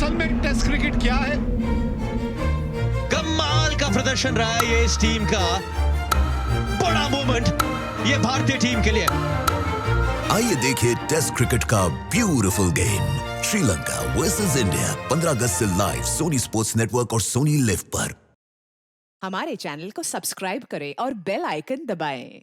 असल में test cricket क्या है? कमाल का प्रदर्शन रहा है ये इस टीम का, बड़ा मोमेंट ये भारतीय टीम के लिए। आइए देखिए टेस्ट क्रिकेट का beautiful game, Sri Lanka versus India, 15 अगस्त से लाइव सोनी स्पोर्ट्स नेटवर्क और सोनी लिव पर। हमारे चैनल को सब्सक्राइब करें और बेल आइकन दबाएं।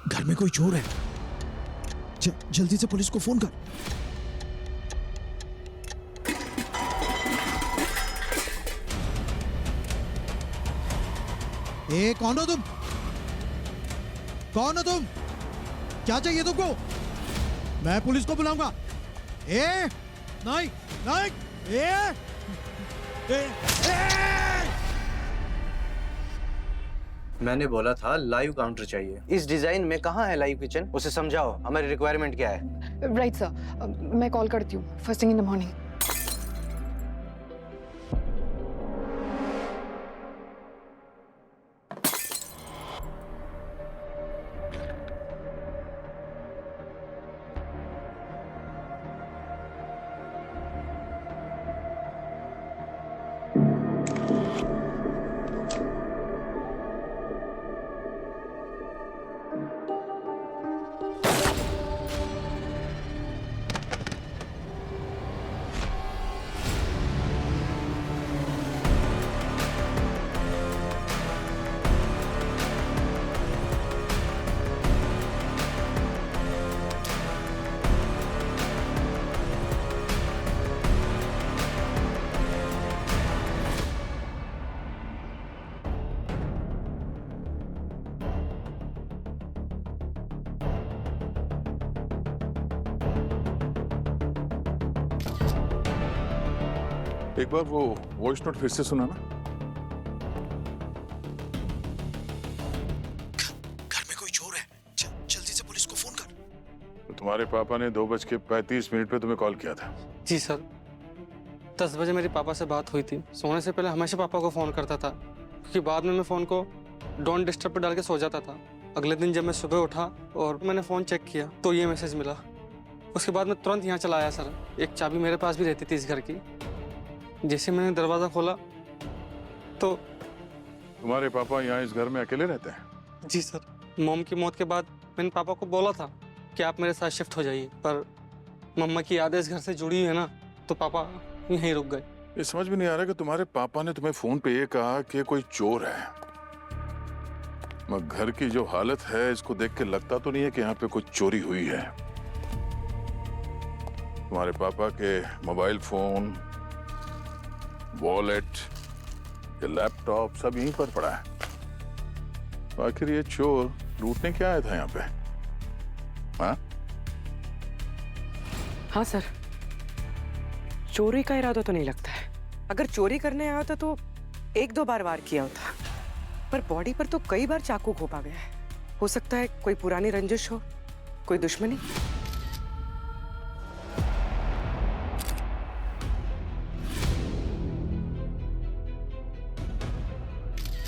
घर में कोई चोर है। जल्दी से पुलिस को फोन कर। कौन हो तुम? कौन हो तुम? क्या चाहिए तुमको? मैं पुलिस को बुलाऊंगा। नहीं नहीं मैंने बोला था लाइव काउंटर चाहिए। इस डिजाइन में कहाँ है लाइव किचन? उसे समझाओ हमारी रिक्वायरमेंट क्या है। राइट सर, मैं कॉल करती हूँ first thing in the morning. एक बार वो वॉइस नोट फिर से सुना ना। घर में कोई चोर है। जल्दी से पुलिस को फोन कर। तो तुम्हारे पापा ने 2:35 पे तुम्हें कॉल किया था। जी सर, 10 बजे मेरे पापा से बात हुई थी। सोने से पहले हमेशा पापा को फ़ोन करता था, क्योंकि बाद में मैं फ़ोन को डोंट डिस्टर्ब पर डाल के सो जाता था। अगले दिन जब मैं सुबह उठा और मैंने फ़ोन चेक किया तो ये मैसेज मिला। उसके बाद मैं तुरंत यहाँ चला आया सर। एक चाबी मेरे पास भी रहती थी इस घर की। जैसे मैंने दरवाज़ा खोला तो तुम्हारे पापा यहाँ इस घर में अकेले रहते हैं? जी सर, मॉम की मौत के बाद मैंने पापा को बोला था कि आप मेरे साथ शिफ्ट हो जाइए, पर मम्मा की यादें इस घर से जुड़ी हुई है ना, तो पापा यहीं रुक गए। ये समझ में नहीं आ रहा कि तुम्हारे पापा ने तुम्हें फोन पे ये कहा कि कोई चोर है। मगर घर की जो हालत है इसको देख के लगता तो नहीं है कि यहाँ पे कुछ चोरी हुई है। तुम्हारे पापा के मोबाइल फोन, वॉलेट, ये लैपटॉप सब यहीं पर पड़ा है। आखिर ये चोर लूटने क्या आया था यहाँ पे? हाँ? हाँ सर, चोरी का इरादा तो नहीं लगता है। अगर चोरी करने आया होता तो 1-2 बार वार किया होता, पर बॉडी पर तो कई बार चाकू घोंपा गया है। हो सकता है कोई पुरानी रंजिश हो, कोई दुश्मनी।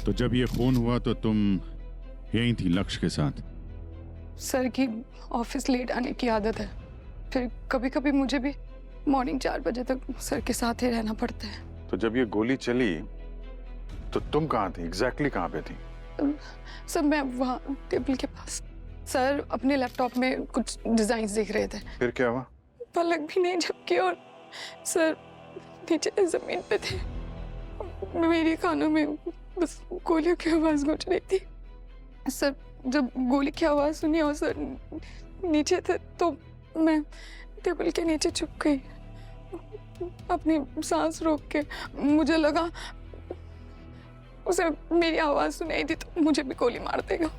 तो जब ये फोन हुआ तो तुम यहीं थी लक्ष्य के साथ? सर की ऑफिस लेट आने की आदत है, फिर कभी कभी मुझे भी मॉर्निंग 4 बजे तक सर के साथ ही रहना पड़ता है। तो जब ये गोली चली तो तुम कहाँ थी? एग्जैक्टली कहाँ पे थी? सर मैं वहाँ टेबल के पास, सर अपने लैपटॉप में कुछ डिजाइन देख रहे थे। फिर क्या हुआ? पलक भी नहीं झपकी और सर नीचे जमीन पे थे। मेरे कानों में बस गोलियों की आवाज गूंज रही थी। सर जब गोली की आवाज सुनी और सर नीचे थे तो मैं टेबल के नीचे छुप गई। अपनी सांस रोक के, मुझे लगा उसे मेरी आवाज सुनाई दी तो मुझे भी गोली मार देगा।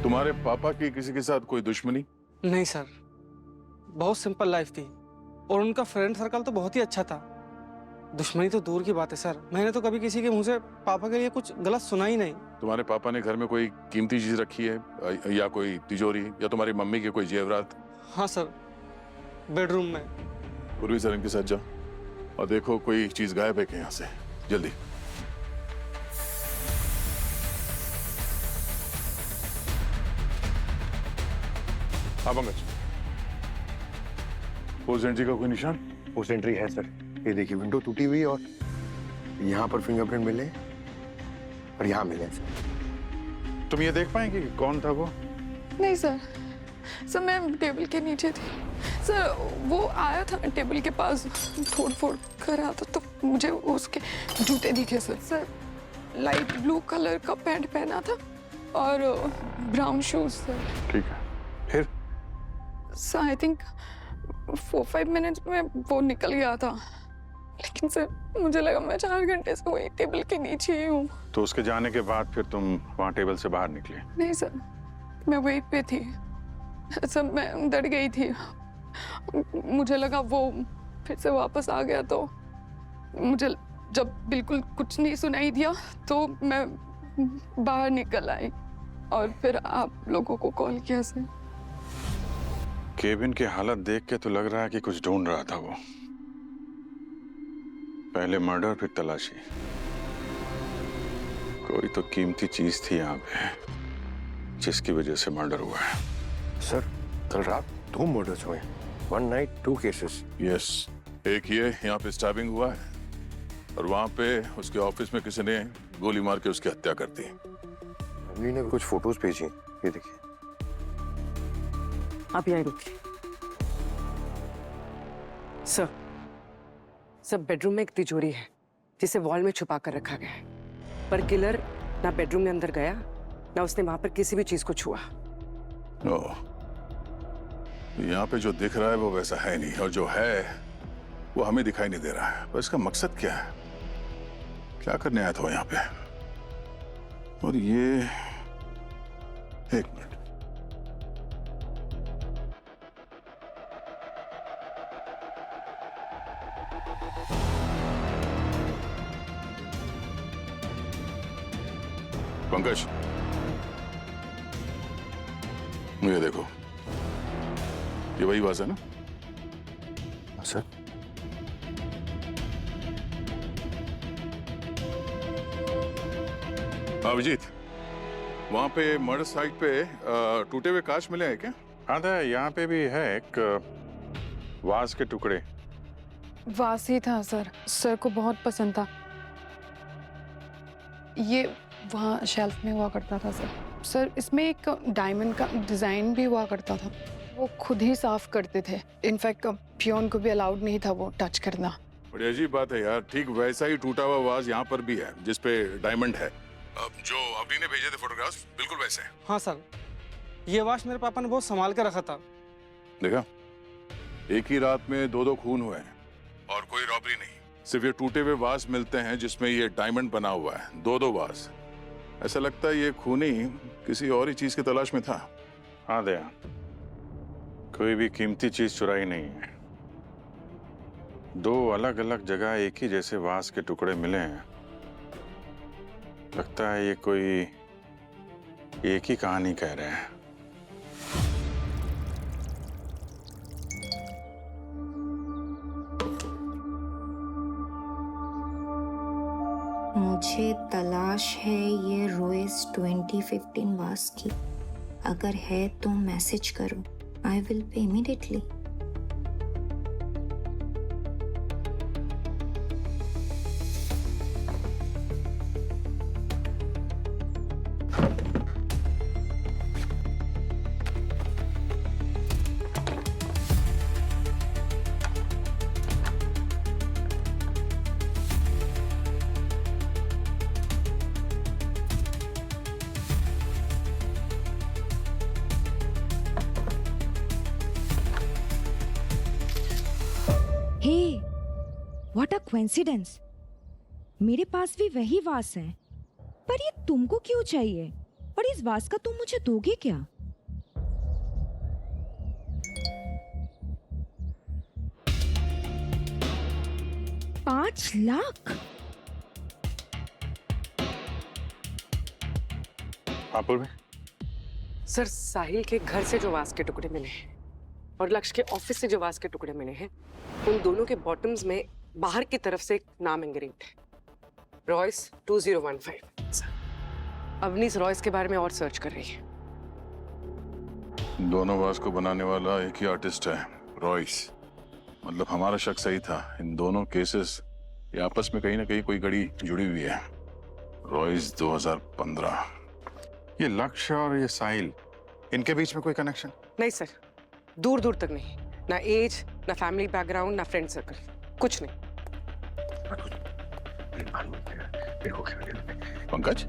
तुम्हारे पापा की किसी के साथ कोई दुश्मनी? नहीं सर, बहुत सिंपल लाइफ थी और उनका फ्रेंड सर्कल तो बहुत ही अच्छा था। दुश्मनी तो दूर की बात है सर, मैंने तो कभी किसी के मुंह से पापा के लिए कुछ गलत सुना ही नहीं। तुम्हारे पापा ने घर में कोई कीमती चीज रखी है या कोई तिजोरी या तुम्हारी मम्मी के कोई जेवरात? हाँ सर, बेडरूम में। पूर्वी सर इनके साथ जाओ और देखो कोई चीज गायब है क्या यहाँ से, जल्दी। हाँ पंकज, पोस्ट एंट्री का कोई निशान? पोस्ट एंट्री है सर, ये देखिए विंडो टूटी हुई और यहाँ पर फिंगरप्रिंट मिले और यहाँ मिले सर। तुम ये देख पाएंगे कि कौन था वो? नहीं सर, सर मैं टेबल के नीचे थी सर, वो आया था टेबल के पास, तोड़ फोड़ कर रहा था तो मुझे उसके जूते दिखे sir. Sir light blue colour का पैंट पहना था और ब्राउन शूज सर। ठीक है, फिर? सर आई थिंक 4-5 मिनट्स में वो निकल गया था, लेकिन सर मुझे लगा मैं 4 घंटे से वही टेबल के नीचे ही हूँ। तो उसके जाने के बाद फिर तुम वहाँ टेबल से बाहर निकले? नहीं सर, मैं वहीं पे थी सर, मैं डर गई थी, मुझे लगा वो फिर से वापस आ गया तो मुझे जब बिल्कुल कुछ नहीं सुनाई दिया तो मैं बाहर निकल आई और फिर आप लोगों को कॉल किया सर। केबिन की हालत देख के तो लग रहा है कि कुछ ढूंढ रहा था वो। पहले मर्डर फिर तलाशी। कोई तो कीमती चीज थी यहाँ पे जिसकी वजह से मर्डर हुआ है। सर कल रात 2 मर्डर्स हुए, 1 नाइट 2 केसेस। यस, एक ये यहाँ पे स्टैबिंग हुआ है और वहाँ पे उसके ऑफिस में किसी ने गोली मार के उसकी हत्या कर दी। अगली ने कुछ फोटोज भेजी, ये देखिए। आप यहीं रुकिए। सर बेडरूम में एक तिजोरी है जिसे वॉल में छुपा कर रखा गया है, पर किलर ना बेडरूम में अंदर गया ना उसने वहां पर किसी भी चीज को छुआ। ओह, यहाँ पे जो दिख रहा है वो वैसा है नहीं और जो है वो हमें दिखाई नहीं दे रहा है। पर इसका मकसद क्या है? क्या करने आया था यहाँ पे? और ये एक मिनट, पंकज ये देखो, ये वही वाज है ना? सर अभिजीत, वहां पे मर्डर साइट पे टूटे हुए कांच मिले हैं क्या? हाँ था, यहाँ पे भी है एक वाज के टुकड़े। वास ही था सर, सर को बहुत पसंद था। ये वहाँ शेल्फ में हुआ करता था सर। सर इसमें एक डायमंड का डिजाइन भी हुआ करता था, वो खुद ही साफ करते थे। इनफैक्ट पियोन को भी अलाउड नहीं था वो टच करना। बड़ी अजीब बात है यार, ठीक वैसा ही टूटा हुआ वाज यहाँ पर भी है जिसपे डायमंड है। अब जो अभी ने भेजे थे फोटोग्राफ्स बिल्कुल वैसे हैं। हाँ सर, ये वाच मेरे पापा ने बहुत संभाल के रखा था। देखा, एक ही रात में 2 खून हुए हैं और कोई रॉबरी नहीं। सिर्फ ये टूटे हुए वाज मिलते हैं जिसमें ये डायमंड बना हुआ है, 2 वाज। ऐसा लगता है ये खूनी किसी और ही चीज की तलाश में था। हाँ दया, कोई भी कीमती चीज चुराई नहीं है। 2 अलग अलग जगह एक ही जैसे वाज के टुकड़े मिले हैं। लगता है ये कोई एक ही कहानी कह रहे हैं। मुझे तलाश है ये रोइस 2015 वास की। अगर है तो मैसेज करो, I will pay immediately. Coincidence? मेरे पास भी वही वास है, पर ये तुमको क्यों चाहिए? और इस वास का तुम मुझे दोगे क्या? ₹5 लाख? हाँ पूर्वी, सर, साहिल के घर से जो वास के टुकड़े मिले हैं और लक्ष्य के ऑफिस से जो वास के टुकड़े मिले हैं, उन दोनों के बॉटम्स में बाहर की तरफ से एक नाम एंग्रेव्ड है, रॉयस 2015। अवनीश रॉयस के बारे में और सर्च कर रही है। दोनों वास को बनाने वाला एक ही आर्टिस्ट है, रॉयस। मतलब हमारा शक सही था। इन दोनों केसेस ये आपस में कहीं ना कहीं कोई कड़ी जुड़ी हुई है। रॉयस 2015। ये लक्ष्य और ये साहिल, इनके बीच में कोई कनेक्शन? नहीं सर, दूर दूर तक नहीं। ना एज, ना फैमिली बैकग्राउंड, ना फ्रेंड सर्कल, कुछ नहीं। पंकज,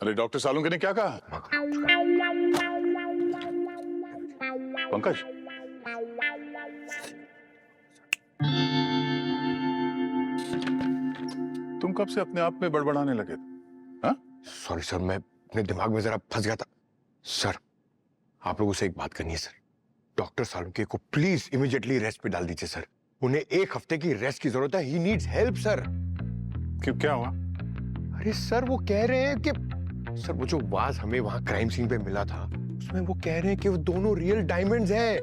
अरे डॉक्टर सालुंके ने क्या कहा? पंकज, तुम कब से अपने आप में बड़बड़ाने लगे? हाँ? सॉरी सर, मैं अपने दिमाग में जरा फंस गया था। सर, आप लोगों से एक बात करनी है सर। डॉक्टर सालुंके को प्लीज इमीडिएटली रेस्ट पे डाल दीजिए सर। उन्हें 1 हफ्ते की रेस्ट की जरूरत है। He needs help sir. क्यों, क्या हुआ? अरे सर, वो कह रहे हैं कि सर वो जो वाज हमें वहां क्राइम सीन पे मिला था, उसमें वो कह रहे हैं कि वो दोनों रियल डायमंड्स हैं।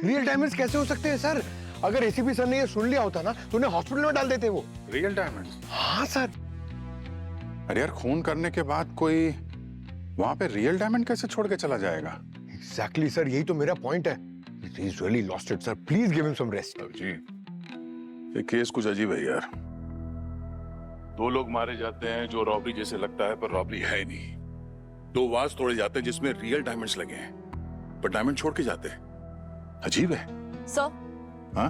रियल डायमंड्स कैसे हो सकते हैं सर? अगर एसीपी सर ने ये सुन लिया होता ना तो उन्हें हॉस्पिटल में डाल देते वो। Real diamonds? हाँ सर। अरे यार, खून करने के बाद कोई वहां पे रियल डायमंड कैसे छोड़ के चला जाएगा? एग्जैक्टली सर, यही तो मेरा पॉइंट है। He is really lost it sir. Please give him some rest. जी, ये केस कुछ अजीब है यार। 2 लोग मारे जाते हैं जो रॉबरी जैसे लगता है, पर रॉबरी है ही नहीं। 2 वाज तोड़े जाते हैं जिसमें रियल डायमंड्स लगे हैं, पर डायमंड छोड़ के जाते हैं। अजीब है। सर, हाँ?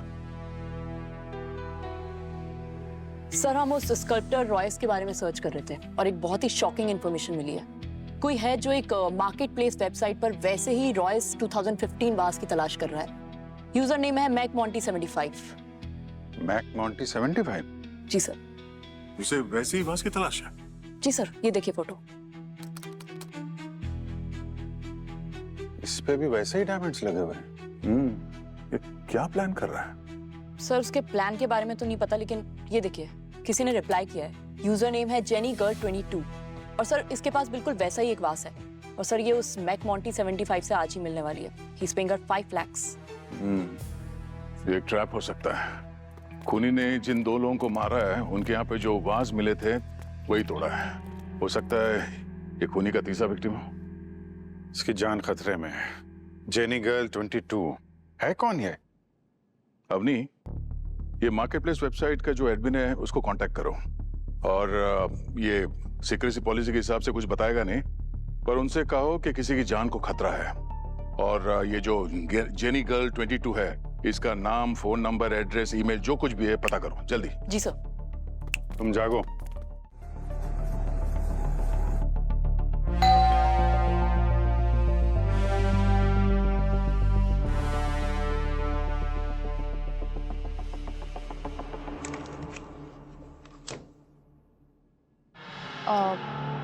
सर, हम उस स्कल्प्टर रॉयस के बारे में सर्च कर रहे थे और एक बहुत ही शॉकिंग इंफॉर्मेशन मिली है। कोई है जो एक मार्केट प्लेस वेबसाइट पर वैसे ही रॉयस 2015 वास की तलाश कर रहा है। यूजर नेम है मैकमोंटी75। मैकमोंटी75? जी सर। उसे वैसे ही वास की तलाश है? जी सर, ये देखिए फोटो। इस पे भी वैसे ही डायमंड्स लगे हुए हैं। ये क्या प्लान कर रहा है? सर, उसके प्लान के बारे में तो नहीं पता, लेकिन ये देखिए, किसी ने रिप्लाई किया है। यूजर नेम है JennyGirl22 और सर इसके पास बिल्कुल वैसा ही एक वास है। और सर ये उस मैकमोंटी75 से आज ही मिलने वाली है। He is paying her 5 lakhs। ये एक ट्रैप हो सकता है। खूनी ने जिन 2 लोगों को मारा है, उनके यहाँ पे जो वाज मिले थे वही तोड़ा है। हो सकता है ये खूनी का तीसरा विक्टिम हो। इसकी जान खतरे में है। जेनी गर्ल 22 है कौन ये? अवनी, ये मार्केट प्लेस वेबसाइट का जो एडमिन है उसको कांटेक्ट करो। और ये सिक्रेसी पॉलिसी के हिसाब से कुछ बताएगा नहीं, पर उनसे कहो कि किसी की जान को खतरा है। और ये जो जेनी गर्ल 22 है, इसका नाम, फोन नंबर, एड्रेस, ईमेल, जो कुछ भी है पता करो जल्दी। जी सर। तुम जागो।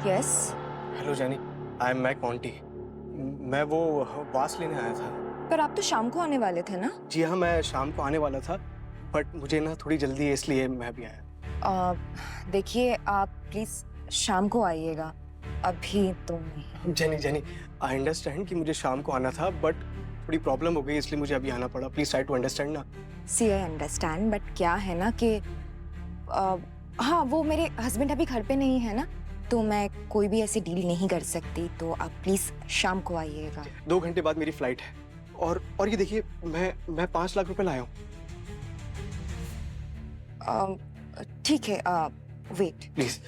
Yes. Hello Jenny, I am मैकमोंटी। मैं वो वास लेने आया था। पर आप तो शाम को आने वाले थे ना? जी हाँ, मैं शाम को आने वाला था, बट मुझे ना थोड़ी जल्दी है, इसलिए मैं भी आया। देखिए, आप प्लीज शाम को आइएगा, अभी तो नहीं। जेनी, आई अंडरस्टैंड कि मुझे शाम को आना था, बट थोड़ी प्रॉब्लम हो गई, इसलिए मुझे अभी आना पड़ा। प्लीज ट्राई टू अंडरस्टैंड ना। सी आई अंडरस्टैंड, बट क्या है ना कि हाँ, वो मेरे हस्बैंड अभी घर पे नहीं है ना, तो मैं कोई भी ऐसी डील नहीं कर सकती। तो आप प्लीज शाम को आइएगा। 2 घंटे बाद मेरी फ्लाइट है। और ये देखिए, मैं 5 लाख रुपए लाया हूँ। ठीक है, वेट प्लीज।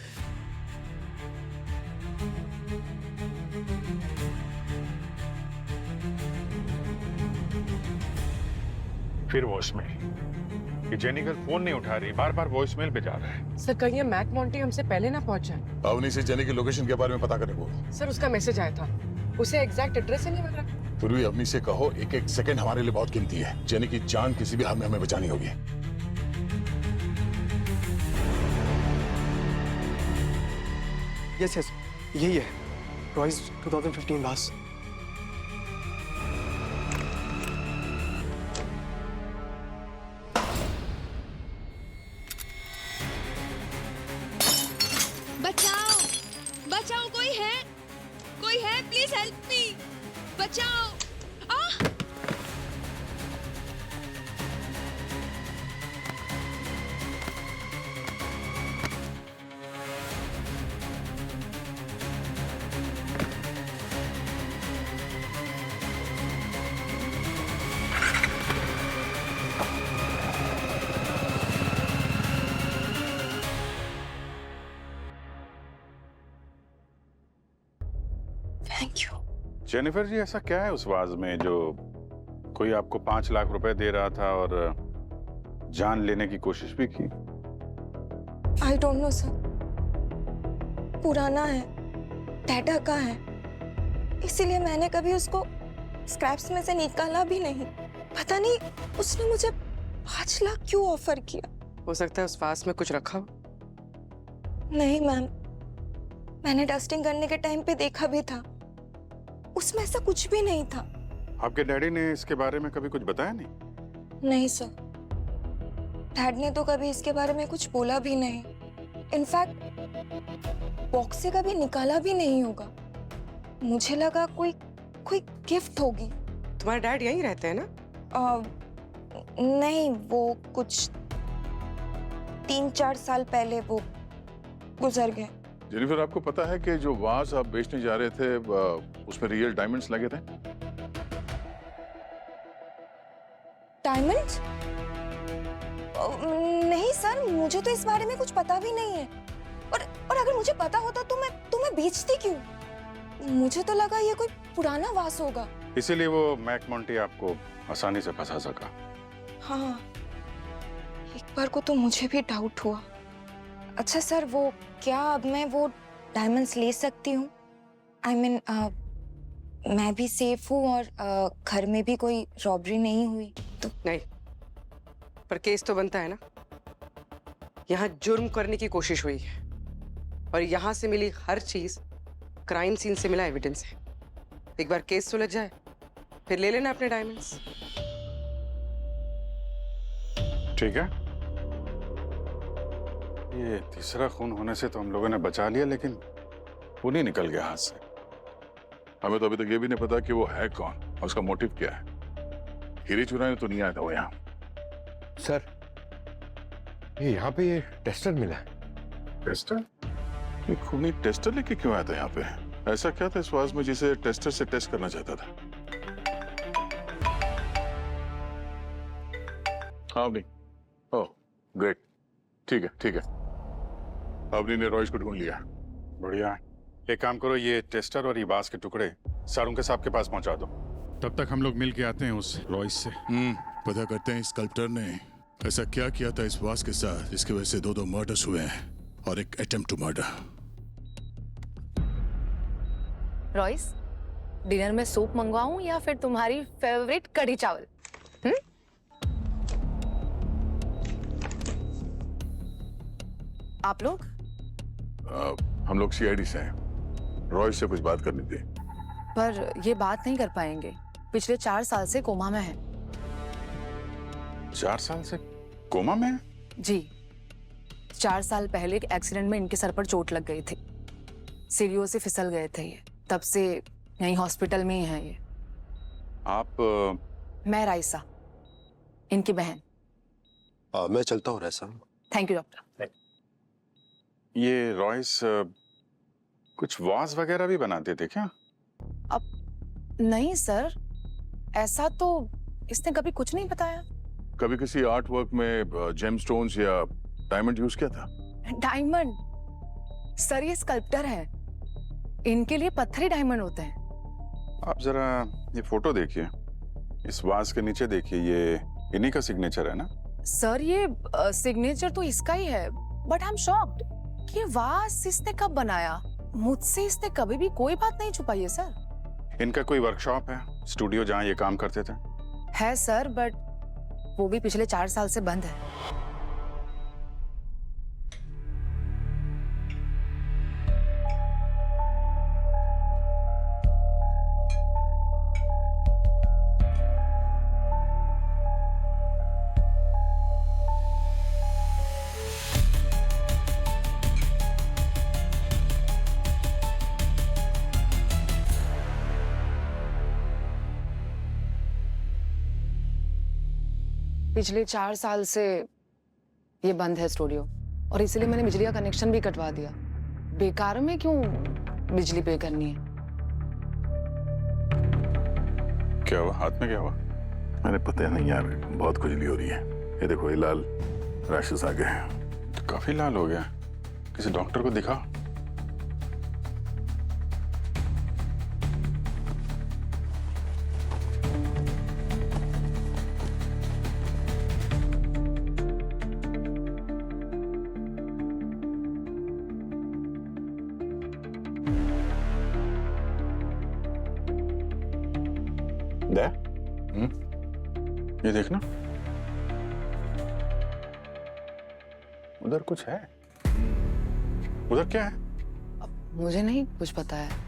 फिर वॉइसमेल। ये जेनी गर्ल फोन नहीं उठा रही, बार बार वॉइसमेल पे जा रहा है। सर, कहीं मैकमोंटी हमसे पहले ना पहुंचा? अवनी से जेनी की लोकेशन के बारे में पता करने को। सर, उसका मैसेज आया था, उसे एग्जैक्ट एड्रेस ही नहीं मिल रहा। फिर भी अवनी से कहो, एक सेकंड हमारे लिए बहुत कीमती है। जेनी की जान किसी भी हाल में हमें बचानी होगी। यस यस, यही है रॉयस 2015 वास। बचाओ बचाओ, कोई है प्लीज हेल्प मी, बचाओ। Thank you. जेनिफर जी, ऐसा क्या है उस वाज में जो कोई आपको 5 लाख रुपए दे रहा था और जान लेने की कोशिश भी की? आई डोंट नो सर, पुराना है, टाटा का है, इसीलिए मैंने कभी उसको स्क्रैप्स में से निकाला भी नहीं। पता नहीं उसने मुझे 5 लाख क्यों ऑफर किया। हो सकता है उस वास में कुछ रखा हो। नहीं मैम, मैंने डस्टिंग करने के टाइम पे देखा भी था, उसमें ऐसा कुछ भी नहीं था। आपके डैडी ने इसके बारे में कभी कुछ बताया नहीं? नहीं सर, डैड ने तो कभी इसके बारे में कुछ बोला भी नहीं। इनफैक्ट बॉक्स से कभी निकाला भी नहीं होगा। मुझे लगा कोई गिफ्ट होगी। तुम्हारे डैड यहीं रहते हैं ना? नहीं, वो कुछ 3-4 साल पहले वो गुजर गए। जेनिफर, आपको पता है कि जो वाज आप बेचने जा रहे थे उसमें रियल डायमंड्स लगे थे? डायमंड्स? नहीं सर, मुझे तो इस बारे में कुछ पता भी नहीं है। और अगर मुझे पता होता तो मैं बेचती क्यों? मुझे तो लगा ये कोई पुराना वास होगा। इसीलिए वो मैक मोंटी आपको आसानी से फंसा सका। हाँ, एक बार को तो मुझे भी डाउट हुआ। अच्छा सर, वो क्या अब मैं वो डायमंड्स ले सकती हूँ? आई मीन मैं भी सेफ हूँ और घर में भी कोई रॉबरी नहीं हुई तो? नहीं, पर केस तो बनता है ना। यहाँ जुर्म करने की कोशिश हुई है और यहाँ से मिली हर चीज क्राइम सीन से मिला एविडेंस है। एक बार केस सुलझ जाए फिर ले लेना अपने डायमंड्स। ठीक है, ये तीसरा खून होने से तो हम लोगों ने बचा लिया, लेकिन खून ही निकल गया हाथ से। हमें तो अभी तक ये भी नहीं पता कि वो है कौन और उसका मोटिव क्या है। हीरे चुराने तो नहीं आया था वो यहाँ। सर, ये यहाँ पे ये टेस्टर मिला है। टेस्टर? ये खूनी टेस्टर लेके क्यों आया था यहाँ पे? ऐसा क्या था इस वाज में जिसे टेस्टर से टेस्ट करना चाहता था? हाँ नहीं, ओह ग्रेट, ठीक है। अवनी ने रॉयस को ढूंढ लिया। बढ़िया। एक काम करो, ये टेस्टर और ये बांस के टुकड़े सारुंके साहब के पास पहुंचा दो। तब तक हम लोग मिल के आते हैं उस रॉयस से। पता करते हैं स्कल्प्टर ने ऐसा क्या किया था इस वास के साथ जिसकी वजह से 2 मर्डर्स हुए हैं और एक attempt to murder. Royce, dinner में सूप मंगवाऊं या फिर तुम्हारी फेवरेट कढ़ी चावल? आप लोग? हम लोग सीआईडी से हैं। रॉयस से कुछ बात करनी थी। पर ये बात नहीं कर पाएंगे, पिछले 4 साल से कोमा में है। 4 साल से कोमा में है? जी, 4 साल पहले एक एक्सीडेंट में इनके सर पर चोट लग गई थी, सीढ़ियों से फिसल गए थे ये, तब से यहीं हॉस्पिटल में ही है ये। आप? मैं राइसा, इनकी बहन। मैं चलता हूँ राइसा। Thank you doctor. ये रॉयस कुछ वाज वगैरह भी बनाते थे क्या? अब नहीं सर, ऐसा तो इसने कभी कुछ नहीं बताया। कभी किसी आर्ट वर्क में जेमस्टोन्स या डायमंड यूज किया था? डायमंड? सर ये स्कल्प्टर है, इनके लिए पत्थर ही डायमंड होते हैं। आप जरा ये फोटो देखिए, इस वाज के नीचे देखिए, ये इन्हीं का सिग्नेचर है ना? सर ये सिग्नेचर तो इसका ही है, बट आई एम शॉक्ड कि ये वाज इसने कब बनाया। मुझसे इसने कभी भी कोई बात नहीं छुपाई है सर। इनका कोई वर्कशॉप है, स्टूडियो जहाँ ये काम करते थे? है सर, बट वो भी पिछले 4 साल से बंद है। पिछले 4 साल से ये बंद है स्टूडियो, और इसलिए मैंने बिजली का कनेक्शन भी कटवा दिया। बेकार में क्यों बिजली पे करनी है? क्या हुआ? हाथ में क्या हुआ? मैंने पता नहीं यार, बहुत खुजली हो रही है। ये देखो, ये लाल रैशेस आ गए हैं। तो काफी लाल हो गया, किसी डॉक्टर को दिखा। दे? ये देखना, उधर कुछ है। उधर क्या है? मुझे नहीं कुछ पता है।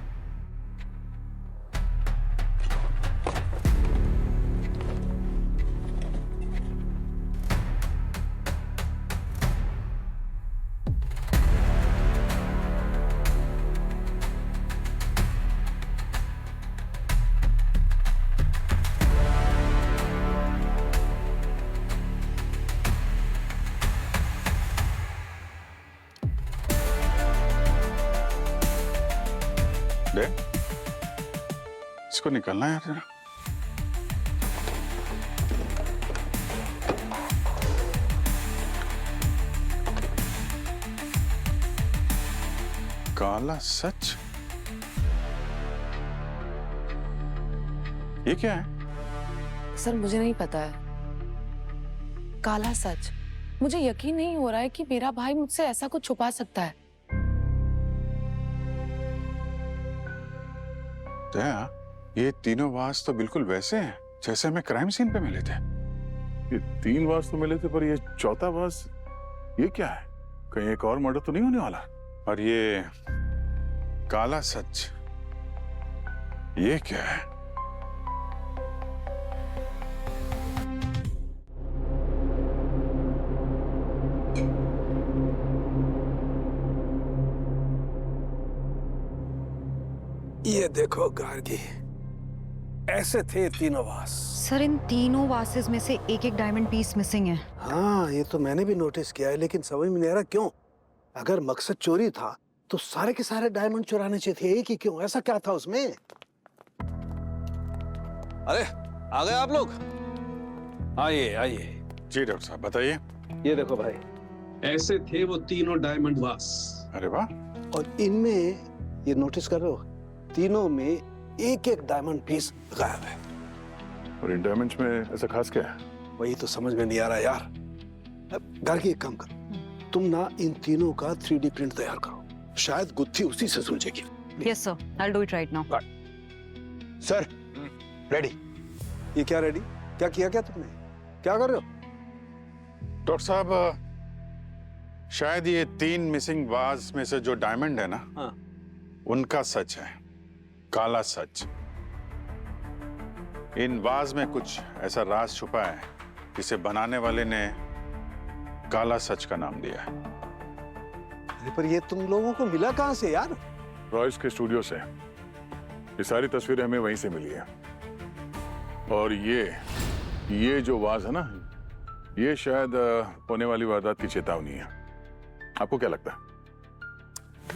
दे, इसको निकलना है यार जरा। काला सच? ये क्या है? सर मुझे नहीं पता है। काला सच? मुझे यकीन नहीं हो रहा है कि मेरा भाई मुझसे ऐसा कुछ छुपा सकता है। दया, ये तीनों वास तो बिल्कुल वैसे हैं जैसे हमें क्राइम सीन पे मिले थे। ये 3 वास तो मिले थे, पर ये चौथा वास ये क्या है? कहीं एक और मर्डर तो नहीं होने वाला? और ये काला सच, ये क्या है? ये देखो गार्गी, ऐसे थे तीनों वास। सर इन तीनों वासेस में से एक डायमंड पीस मिसिंग है। हाँ, ये तो मैंने भी नोटिस किया है, लेकिन समझ में नहीं आ रहा क्यों। अगर मकसद चोरी था तो सारे के सारे डायमंड चुराने चाहिए थे, एक ही क्यों? ऐसा क्या था उसमें? अरे आ गए आप लोग? आइए आइए। जी डॉक्टर साहब बताइए। ये देखो भाई, ऐसे थे वो तीनों डायमंड वास। अरे वाह। और इनमें ये नोटिस कर रहे हो, तीनों में एक एक डायमंड पीस गायब है। और इन डायमंड्स में ऐसा खास क्या है? वही तो समझ में नहीं आ रहा यार। गार्गी एक काम करो, तुम ना इन तीनों का 3D प्रिंट तैयार करो, शायद गुत्थी उसी से सुलझेगी। Yes sir, I will do it right now. Sir ready. ये क्या रेडी? क्या किया क्या तुमने? क्या कर रहे हो? डॉक्टर साहब, शायद ये 3 मिसिंग वाज में से जो डायमंड है ना, हाँ, उनका सच है, काला सच। इन वाज में कुछ ऐसा राज छुपा है जिसे बनाने वाले ने काला सच का नाम दिया है। अरे पर ये तुम लोगों को मिला कहां से यार? रॉयस के स्टूडियो से। ये सारी तस्वीरें हमें वहीं से मिली है। और ये जो वाज है ना, ये शायद होने वाली वारदात की चेतावनी है। आपको क्या लगता है?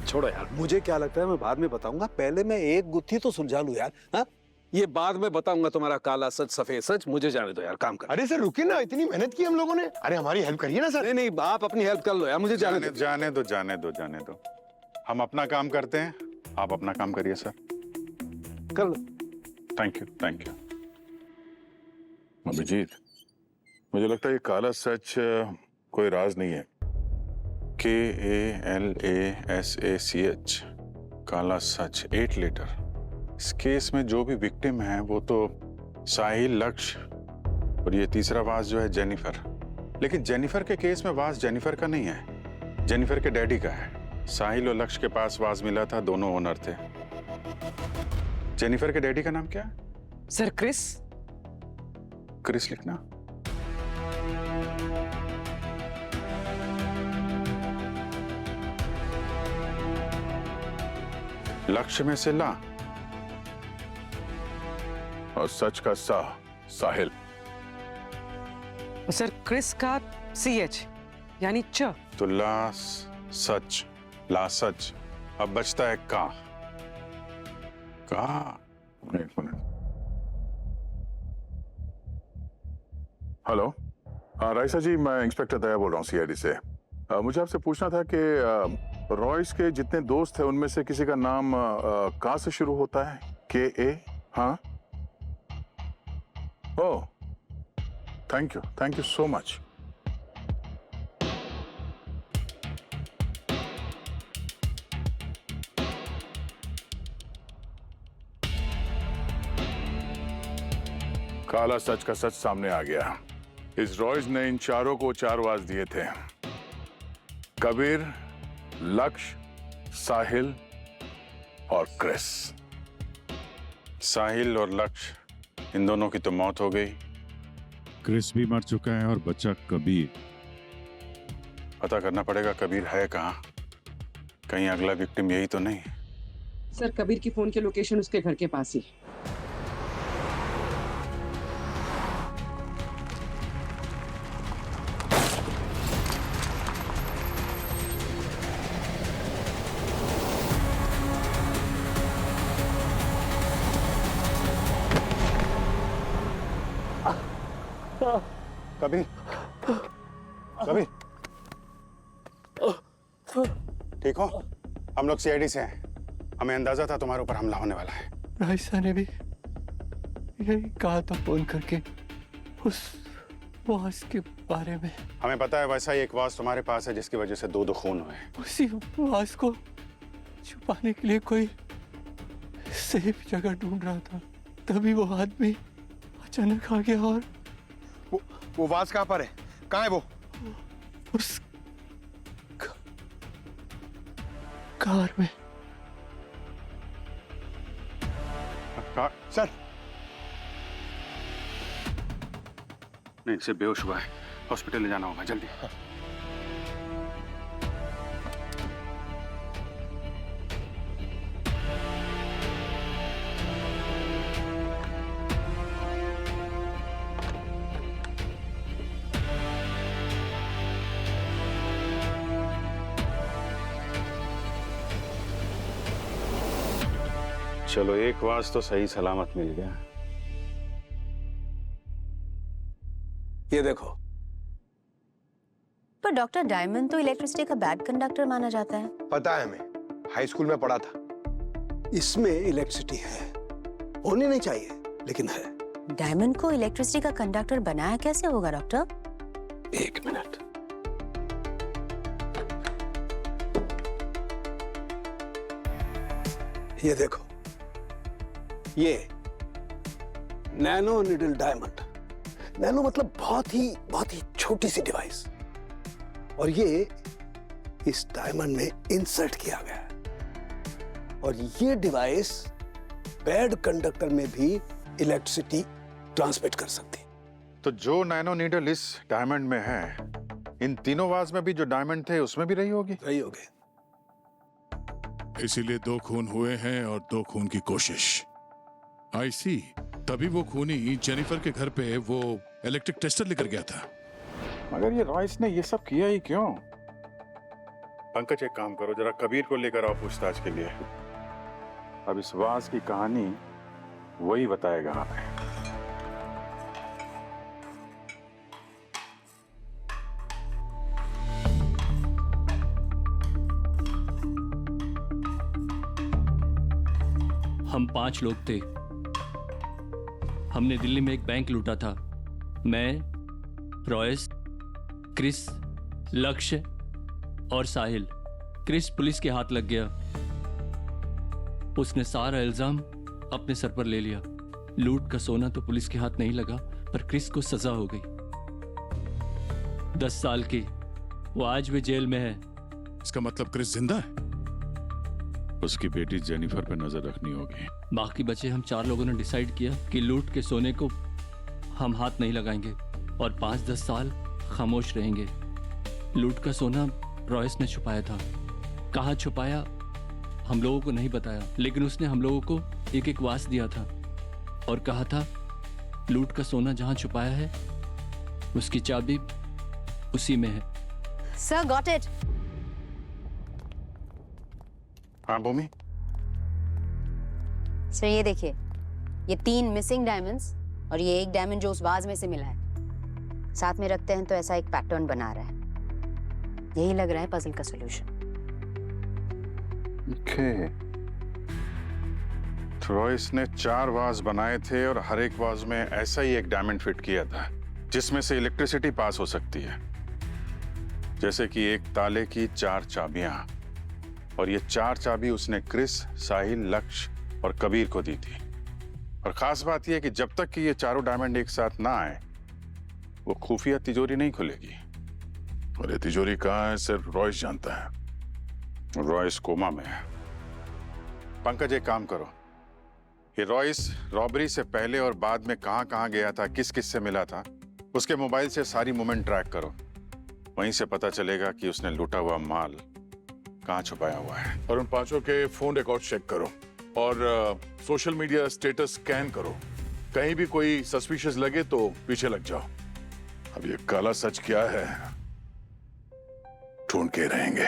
छोड़ो यार, मुझे क्या लगता है मैं बाद में बताऊंगा, पहले मैं एक गुत्थी तो सुलझा लूं यार। हाँ, ये बाद में बताऊंगा तुम्हारा काला सच सफेद सच। मुझे जाने दो यार, काम कर। अरे सर रुकिए ना, इतनी मेहनत की हम लोगों ने। अरे हमारी हेल्प करिए ना सर। नहीं नहीं, आप अपनी हेल्प कर लो यार, मुझे जाने दो। जाने दो। हम अपना काम करते हैं, आप अपना काम करिए सर। कर लो। Thank you. अभिजीत, मुझे लगता है ये काला सच कोई राज नहीं है। KALASACH, काला सच, 8 लेटर। इस केस में जो भी विक्टिम है वो तो साहिल, लक्ष्य, और ये तीसरा वास जो है जेनिफर। लेकिन जेनिफर के केस में वास जेनिफर का नहीं है, जेनिफर के डैडी का है। साहिल और लक्ष्य के पास वास मिला था, दोनों ओनर थे। जेनिफर के डैडी का नाम क्या है? Sir Chris. क्रिस लिखना। लक्ष्य में से ला और सच का साहिल। सर क्रिस का CH यानी च। तो ला सच, ला सच। अब बचता है का। एक मिनट। हेलो, राइसा जी, मैं इंस्पेक्टर दया बोल रहा हूँ CID से। मुझे आपसे पूछना था कि रॉयस के जितने दोस्त हैं उनमें से किसी का नाम का से शुरू होता है? KA? हाँ। ओह, थैंक यू सो मच। काला सच का सच सामने आ गया। इस रॉयस ने इन चारों को 4 वाज दिए थे। कबीर, लक्ष्य, साहिल और क्रिस। साहिल और लक्ष्य, इन दोनों की तो मौत हो गई। क्रिस भी मर चुका है और बच्चा कबीर। पता करना पड़ेगा कबीर है कहाँ। कहीं अगला विक्टिम यही तो नहीं। सर कबीर की फोन की लोकेशन उसके घर के पास ही। कबीर, कबीर, ठीक हो? हम लोग CID से हैं। हमें अंदाजा था तुम्हारे ऊपर हमला होने वाला है। राइसा ने भी यही कहा था फोन करके उस वास के बारे में। हमें पता है वैसा ही एक वास तुम्हारे पास है जिसकी वजह से 2 खून हुए। उसी वास को छुपाने के लिए कोई सेफ जगह ढूंढ रहा था। तभी वो आदमी अचानक आ गया। और वो वास कहाँ पर है? कहाँ है वो? उस कार में। सर, नहीं, इसे बेहोश हुआ है। हॉस्पिटल ले जाना होगा जल्दी। चलो, एक वास तो सही सलामत मिल गया। ये देखो। पर डॉक्टर डायमंड तो इलेक्ट्रिसिटी का बैड कंडक्टर माना जाता है। पता है, हमें हाई स्कूल में पढ़ा था। इसमें इलेक्ट्रिसिटी है, होनी नहीं चाहिए लेकिन है। डायमंड को इलेक्ट्रिसिटी का कंडक्टर बनाया कैसे होगा डॉक्टर? 1 मिनट। ये देखो, ये नैनो निडल डायमंड। नैनो मतलब बहुत ही छोटी सी डिवाइस, और ये इस डायमंड में इंसर्ट किया गया है। और ये डिवाइस बैड कंडक्टर में भी इलेक्ट्रिसिटी ट्रांसमिट कर सकती। तो जो नैनो नीडल इस डायमंड में है, इन तीनों वाज में भी जो डायमंड थे उसमें भी रही होगी। इसीलिए 2 खून हुए हैं और 2 खून की कोशिश। आई सी, तभी वो खूनी जेनिफर के घर पे वो इलेक्ट्रिक टेस्टर लेकर गया था। मगर ये रॉयस ने ये सब किया ही क्यों? पंकज, एक काम करो, जरा कबीर को लेकर आओ पूछताछ के लिए। अब इस वास की कहानी वही बताएगा हमें। हम 5 लोग थे। हमने दिल्ली में एक बैंक लूटा था। मैं, रॉयस, क्रिस, लक्ष्य और साहिल। क्रिस पुलिस के हाथ लग गया। उसने सारा इल्जाम अपने सर पर ले लिया। लूट का सोना तो पुलिस के हाथ नहीं लगा, पर क्रिस को सजा हो गई 10 साल की। वो आज भी जेल में है। इसका मतलब क्रिस जिंदा है? उसकी बेटी जेनिफर पे नजर रखनी होगी। बाकी बचे हम 4 लोगों ने डिसाइड किया कि लूट के सोने को हम हाथ नहीं लगाएंगे और 5-10 साल खामोश रहेंगे। लूट का सोना रॉयस ने छुपाया था। कहाँ छुपाया हम लोगों को नहीं बताया, लेकिन उसने हम लोगों को एक वास दिया था और कहा था लूट का सोना जहाँ छुपाया है उसकी चाबी उसी में है। Sir got it. हाँ भूमि। सर ये देखिए, ये 3 मिसिंग डायमंड्स और ये एक डायमंड जो उस वाज में से मिला है, साथ में रखते हैं तो ऐसा एक पैटर्न बना रहा है। यही लग रहा है पजल का सॉल्यूशन। ओके। तो रॉयस ने 4 वाज बनाए थे और हर एक वाज में ऐसा ही एक डायमंड फिट किया था जिसमें से इलेक्ट्रिसिटी पास हो सकती है, जैसे कि एक ताले की 4 चाबियां। और ये 4 चाबी उसने क्रिस, साहिल, लक्ष्य और कबीर को दी थी। और खास बात यह है कि जब तक कि ये चारों डायमंड एक साथ ना आए, वो खुफिया तिजोरी नहीं खुलेगी। और ये तिजोरी कहाँ है सिर्फ रॉयस जानता है। रॉयस कोमा में है। पंकज एक काम करो, ये रॉयस रॉबरी से पहले और बाद में कहां गया था, किस किस से मिला था, उसके मोबाइल से सारी मूवमेंट ट्रैक करो। वहीं से पता चलेगा कि उसने लूटा हुआ माल कहां छुपाया हुआ है। और उन 5 के फोन रिकॉर्ड चेक करो और सोशल मीडिया स्टेटस स्कैन करो। कहीं भी कोई सस्पिशियस लगे तो पीछे लग जाओ। अब ये काला सच क्या है ढूंढ के रहेंगे।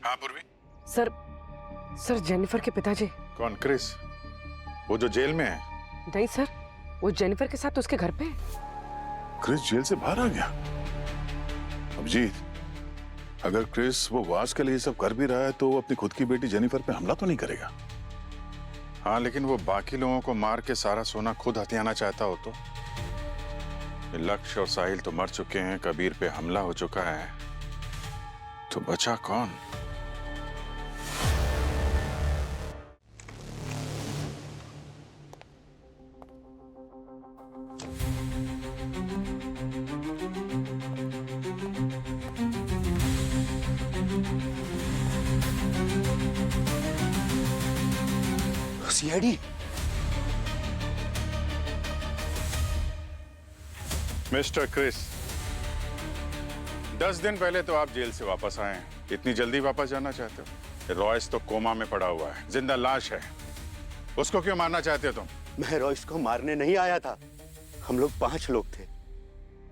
हाँ पूर्वी। सर जेनिफर के पिताजी। कौन? क्रिस? वो जो जेल में है? नहीं सर, वो जेनिफर के साथ उसके घर पे है। क्रिस जेल से बाहर आ गया? अभिजीत, अगर क्रिस वो वास के लिए सब कर भी रहा है तो वो अपनी खुद की बेटी जेनिफर पे हमला तो नहीं करेगा। हाँ, लेकिन वो बाकी लोगों को मार के सारा सोना खुद हथियाना चाहता हो तो? लक्ष्य और साहिल तो मर चुके हैं, कबीर पे हमला हो चुका है, तो बचा कौन? सीआईडी। मिस्टर क्रिस, 10 दिन पहले तो आप जेल से वापस आए हैं। इतनी जल्दी वापस जाना चाहते हो? रॉयस तो कोमा में पड़ा हुआ है, जिंदा लाश है। उसको क्यों मारना चाहते हो तुम? मैं रॉयस को मारने नहीं आया था। हम लोग 5 लोग थे,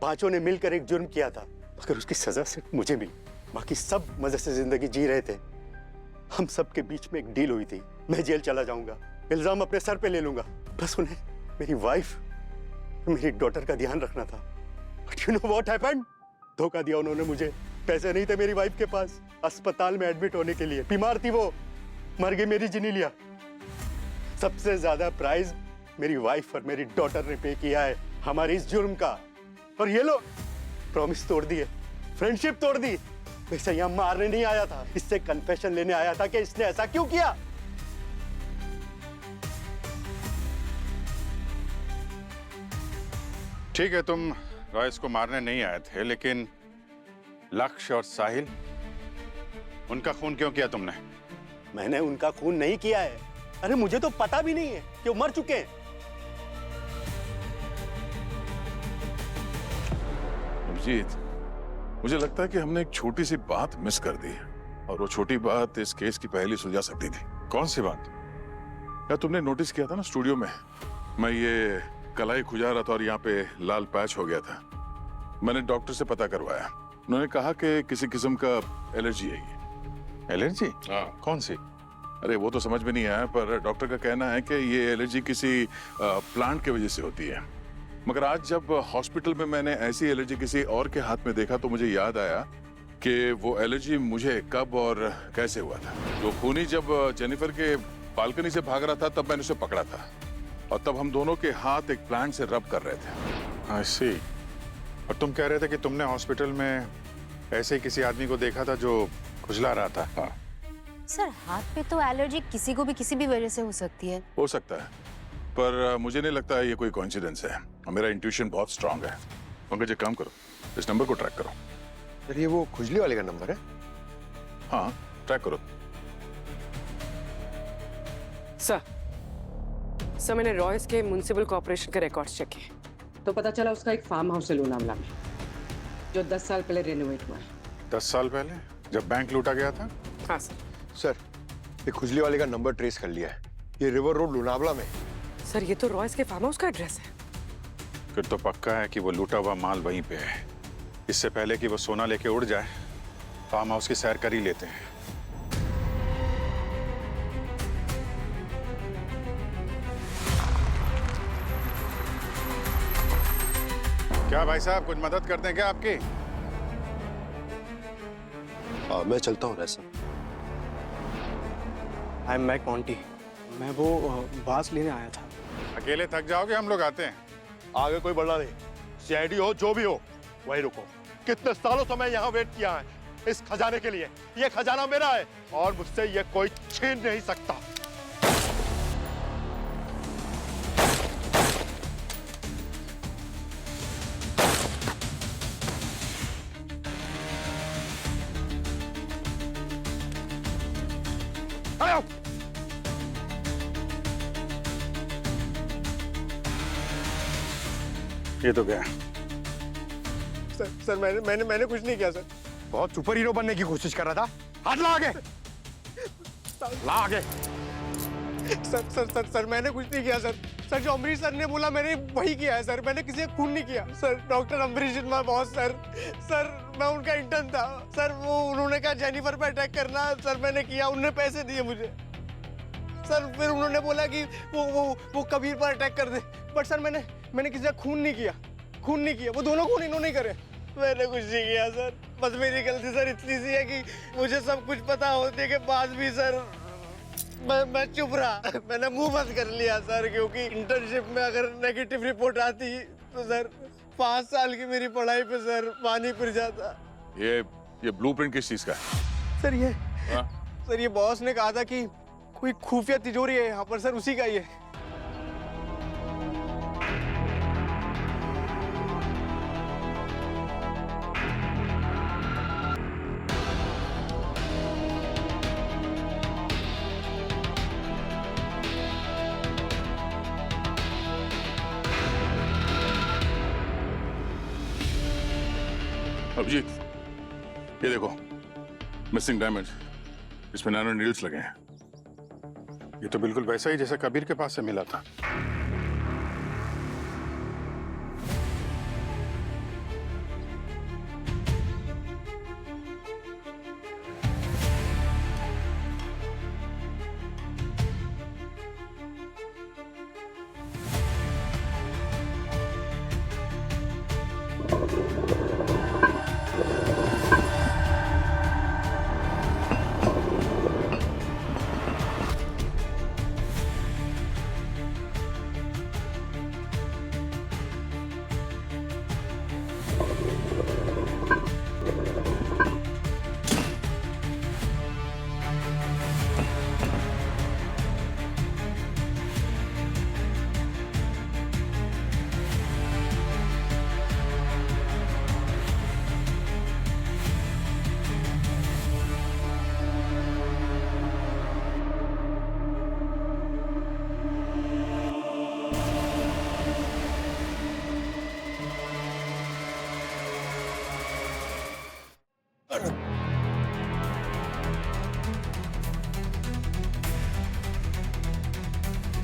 5 ने मिलकर एक जुर्म किया था, मगर उसकी सजा सिर्फ मुझे मिली। बाकी सब मजे से जिंदगी जी रहे थे। हम सब के बीच में एक डील हुई थी, मैं जेल चला जाऊंगा, इल्जाम अपने सर पे ले लूंगा, बस उन्हें मेरी वाइफ, मेरी डॉटर का ध्यान रखना था। But you know what happened? धोखा दिया उन्होंने मुझे। पैसे नहीं थे मेरी वाइफ के पास अस्पताल में एडमिट होने के लिए। बीमार थी वो, मर गई, मेरी जिनी लिया। सबसे ज्यादा प्राइस मेरी वाइफ और मेरी डॉटर ने पे किया है हमारे इस जुर्म का। और ये लोग प्रॉमिस तोड़ दिए, फ्रेंडशिप तोड़ दी। वैसे यहाँ मारने नहीं आया था, इससे कन्फेशन लेने आया था कि इसने ऐसा क्यों किया। ठीक है, तुम रॉयस को मारने नहीं आए थे, लेकिन लक्ष्य और साहिल, उनका खून क्यों किया तुमने? मैंने उनका खून नहीं किया है। अरे मुझे तो पता भी नहीं है कि वो मर चुके हैं। अभिजीत, मुझे लगता है कि हमने एक छोटी सी बात मिस कर दी है, और वो छोटी बात इस केस की पहली सुलझा सकती थी। कौन सी बात? क्या तुमने नोटिस किया था ना स्टूडियो में, मैं ये कलाई खुजा रहा था और यहाँ पे लाल पैच हो गया था। मैंने डॉक्टर से पता करवाया, उन्होंने कहा कि किसी किस्म का एलर्जी है ये। एलर्जी? हाँ। कौन सी? अरे वो तो समझ में नहीं आया, पर डॉक्टर का कहना है कि ये एलर्जी किसी प्लांट की वजह से होती है। मगर आज जब हॉस्पिटल में मैंने ऐसी एलर्जी किसी और के हाथ में देखा तो मुझे याद आया कि वो एलर्जी मुझे कब और कैसे हुआ था। वो खूनी जब जेनिफर के बालकनी से भाग रहा था तब मैंने उसे पकड़ा था, और तब हम दोनों के हाथ एक प्लांट से रब कर रहे थे। I see। और तुम कह रहे थे कि तुमने हॉस्पिटल में ऐसे ही किसी आदमी को देखा था जो खुजला रहा था। हाँ सर, हाथ पे तो एलर्जी किसी को भी किसी भी वजह से हो सकती है। हो सकता है, पर मुझे नहीं लगता है ये कोई कोइंसिडेंस है, और मेरा इंट्यूशन बहुत स्ट्रांग है। पंकज एक काम करो, इस नंबर को ट्रैक करो। सर ये वो खुजली वाले का नंबर है? हाँ ट्रैक करो। सर मैंने रॉयस के म्युनिसिपल कॉर्पोरेशन के रिकॉर्ड्स चेक किए। तो पता चला उसका एक फार्म हाउस है लोनावला में, जो 10 साल पहले रेनोवेट हुआ है। 10 साल पहले जब बैंक लूटा गया था? हाँ सर। सर, ये खुजली वाले का नंबर ट्रेस कर लिया है। ये रिवर रोड लोनावला में। सर, ये तो रॉयस के फार्म हाउस का एड्रेस है। फिर तो पक्का है कि वो लूटा हुआ माल वहीं पे है। इससे पहले कि वो सोना लेके उड़ जाए, फार्म हाउस की सैर कर ही लेते हैं। क्या भाई साहब, कुछ मदद कर दें क्या आपकी? मैं चलता हूँ रैसा। I am back Monty. मैं वो बास लेने आया था। अकेले थक जाओगे, हम लोग आते हैं। आगे कोई बढ़ना नहीं। सीआईडी हो जो भी हो, वही रुको। कितने सालों से मैं यहाँ वेट किया है इस खजाने के लिए। ये खजाना मेरा है और मुझसे ये कोई छीन नहीं सकता। आओ। ये तो गया। सर मैंने कुछ नहीं किया सर। बहुत सुपर हीरो बनने की कोशिश कर रहा था। हाथ ला आगे। ला आगे। सर मैंने कुछ नहीं किया सर। सर, जो अमरीश सर ने बोला मैंने वही किया है सर। मैंने किसी का खून नहीं किया sir. Doctor Amrish is my boss sir. Sir, मैं उनका इंटर्न था सर। वो उन्होंने कहा जेनिफर पे अटैक करना, सर मैंने किया। उन्होंने पैसे दिए मुझे सर। फिर उन्होंने बोला कि वो कबीर पर अटैक कर दे। बट सर, मैंने किसी का खून नहीं किया। वो दोनों खून इन्होंने करे। मैंने कुछ नहीं किया सर। बस मेरी गलती सर इतनी सी है कि मुझे सब कुछ पता होने के बाद भी सर मैं चुप रहा। मैंने मुंह बंद कर लिया सर, क्योंकि इंटर्नशिप में अगर नेगेटिव रिपोर्ट आती तो सर 5 साल की मेरी पढ़ाई पे सर पानी फिर जाता। ये ब्लूप्रिंट किस चीज का है? सर ये बॉस ने कहा था कि कोई खुफिया तिजोरी है यहाँ पर सर, उसी का ही है। अभिजीत, ये देखो, मिसिंग डायमंड। इसमें नैनो नीडल्स लगे हैं। ये तो बिल्कुल वैसा ही जैसा कबीर के पास से मिला था।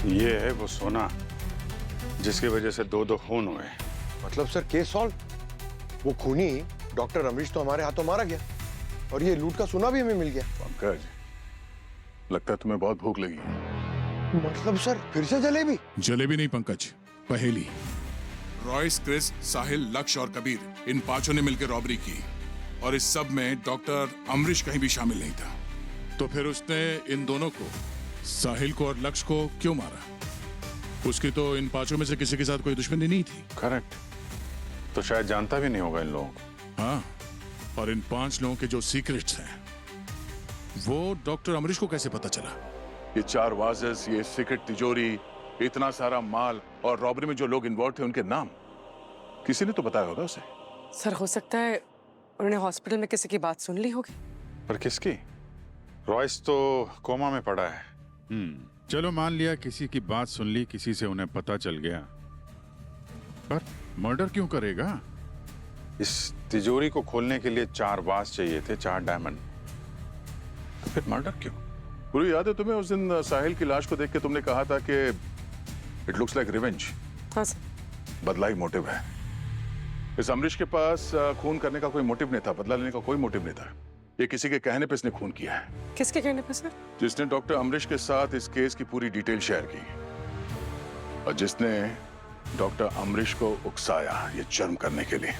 ये है वो सोना जिसकी वजह से 2 खून हुए। मतलब सर केस सॉल्व। वो खूनी डॉक्टर अमरीश तो हमारे हाथों मारा गया और ये लूट का सोना भी हमें मिल गया। पंकज, लगता है तुम्हें बहुत भूख लगी है। मतलब सर फिर से जलेबी? जलेबी नहीं पंकज, पहेली। रॉयस, क्रिस, साहिल, लक्ष्य और कबीर, इन 5 ने मिलकर रॉबरी की और इस सब में डॉक्टर अमरीश कहीं भी शामिल नहीं था। तो फिर उसने इन दोनों को, साहिल को और लक्ष्य को क्यों मारा? उसकी तो इन 5 में से किसी के साथ कोई दुश्मनी नहीं थी। करेक्ट। तो शायद जानता भी नहीं होगा इन लोगों को। हाँ, और इन 5 लोगों के जो सीक्रेट्स हैं वो डॉक्टर अमरीश को कैसे पता चला? ये 4 वाजेस, ये सीक्रेट तिजोरी, इतना सारा माल और रॉबरी में जो लोग इन्वॉल्व थे उनके नाम किसी ने तो बताया होगा उसे। सर, हो सकता है उन्होंने हॉस्पिटल में किसी की बात सुन ली होगी। पर किसकी? रॉयस तो कोमा में पड़ा है। चलो मान लिया किसी की बात सुन ली, किसी से उन्हें पता चल गया, पर मर्डर क्यों करेगा? इस तिजोरी को खोलने के लिए 4 वास चाहिए थे, 4 डायमंड। तो फिर मर्डर क्यों? पूरी याद है तुम्हें उस दिन साहिल की लाश को देख के तुमने कहा था कि इट लुक्स लाइक रिवेंज। हाँ सर। बदला ही मोटिव है। इस अमरीश के पास खून करने का कोई मोटिव नहीं था, बदला लेने का कोई मोटिव नहीं था। ये किसी के कहने पे इसने खून किया है। किसके कहने पे सर? जिसने डॉक्टर अमरीश के साथ इस केस की पूरी डिटेल शेयर की और जिसने डॉक्टर अमरीश को उकसाया ये जुर्म करने के लिए।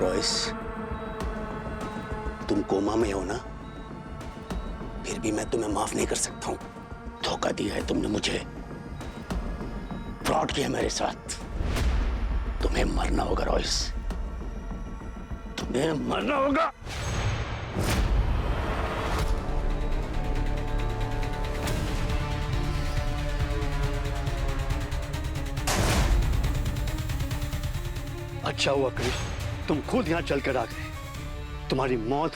रॉयस, तुम कोमा में हो ना, फिर भी मैं तुम्हें माफ नहीं कर सकता हूं। धोखा दिया है तुमने मुझे, फ्रॉड किया मेरे साथ। तुम्हें मरना होगा रॉयस, तुम्हें मरना होगा। अच्छा हुआ क्रिश, तुम खुद यहाँ चलकर आ गए। तुम्हारी मौत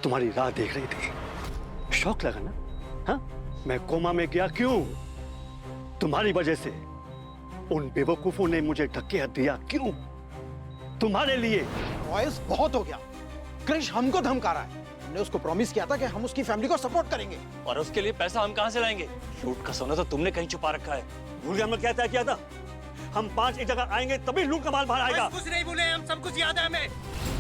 तुम्हारी राह देख रही थी। शौक लगा ना? हाँ, मैं कोमा में गया क्यों? तुम्हारी वजह से। उन बेवकूफों ने मुझे धक्के दिया क्यों? तुम्हारे लिए। रॉयस, बहुत हो गया। क्रिश हमको धमका रहा है। हमने उसको प्रॉमिस किया था कि हम उसकी फैमिली को सपोर्ट करेंगे। और उसके लिए पैसा हम कहां से लाएंगे? लूट का सोना तो तुमने कहीं छुपा रखा है। भूल गए हमने क्या तय किया था? हम 5 एक जगह आएंगे तभी लूट का माल बाहर आएगा। कुछ नहीं भूले, हम सब कुछ याद है हमें।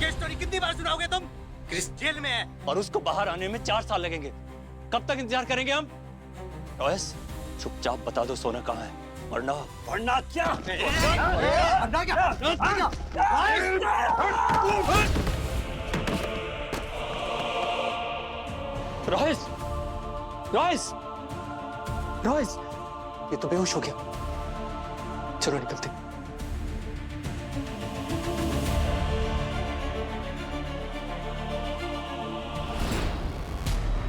ये स्टोरी कितनी बार सुनाओगे तुम? क्रिस जेल में है और उसको बाहर आने में 4 साल लगेंगे। कब तक इंतजार करेंगे हम? रॉयस, चुपचाप बता दो सोना कहाँ है, वरना क्या? रॉयस, रॉयस, रॉयस, ये तो बेहोश हो गया। चलो निकलते।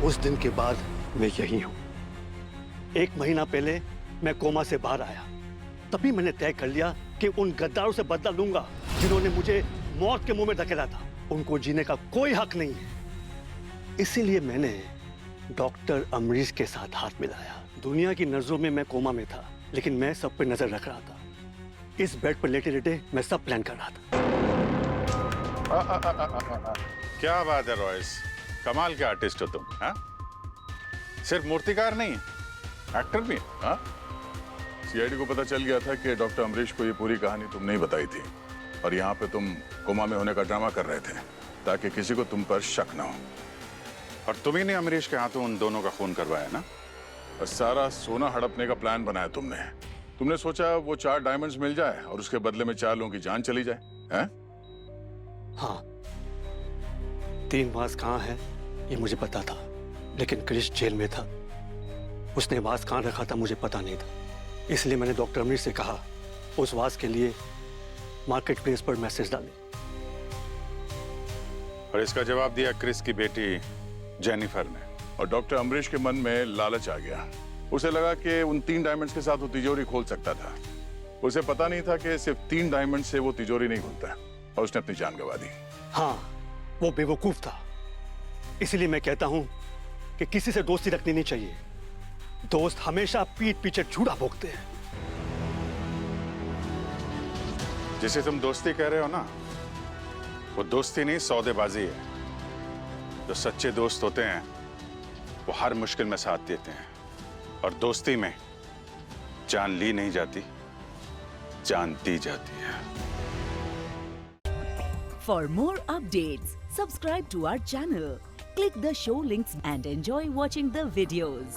उस दिन के बाद मैं यही हूं। 1 महीना पहले मैं कोमा से बाहर आया, तभी मैंने तय कर लिया कि उन गद्दारों से बदला लूंगा जिन्होंने मुझे मौत के मुंह में धकेला था। उनको जीने का कोई हक नहीं है। इसीलिए मैंने डॉक्टर अमरीश के साथ हाथ मिलाया। दुनिया की नजरों में मैं कोमा में था, लेकिन मैं सब पे नजर रख रहा था। इस बेड पर लेटे लेटे मैं सब प्लान कर रहा था। क्या बात है रॉयस, कमाल के आर्टिस्ट हो तुम। हाँ, सिर्फ मूर्तिकार नहीं, एक्टर भी। हाँ, सीआईडी को पता चल गया था कि डॉक्टर अमरीश को ये पूरी कहानी तुमने ही बताई थी और यहाँ पे तुम कोमा में होने का ड्रामा कर रहे थे ताकि किसी को तुम पर शक ना हो। और तुम्ही ने अमरीश के हाथों उन दोनों का खून करवाया ना? और सारा सोना हड़पने का प्लान बनाया तुमने। तुमने सोचा वो 4 डायमंड्स मिल जाए और उसके बदले में 4 लोगों की जान चली जाए। हैं? हाँ, 3 वास कहाँ है ये मुझे पता था, लेकिन क्रिश जेल में था। उसने वास कहाँ रखा था मुझे पता नहीं था। इसलिए मैंने डॉक्टर अमरीश से कहा उस वास के लिए मार्केट प्लेस पर मैसेज डाले। और इसका जवाब दिया क्रिस की बेटी जेनिफर ने। और डॉक्टर अमरीश के मन में लालच आ गया। उसे लगा कि उन 3 डायमंड्स के साथ वो तिजोरी खोल सकता था। उसे पता नहीं था कि सिर्फ 3 डायमंड से वो तिजोरी नहीं खुलता और उसने अपनी जान गंवा दी। हाँ, वो बेवकूफ था। इसलिए मैं कहता हूं कि किसी से दोस्ती रखनी नहीं चाहिए। दोस्त हमेशा पीठ पीछे झूठा भोंकते हैं। जिसे तुम दोस्ती कह रहे हो ना, वो दोस्ती नहीं सौदेबाजी है। जो सच्चे दोस्त होते हैं वो हर मुश्किल में साथ देते हैं और दोस्ती में जान ली नहीं जाती, जान दी जाती है। For more updates, subscribe to our channel, click the show links and enjoy watching the videos.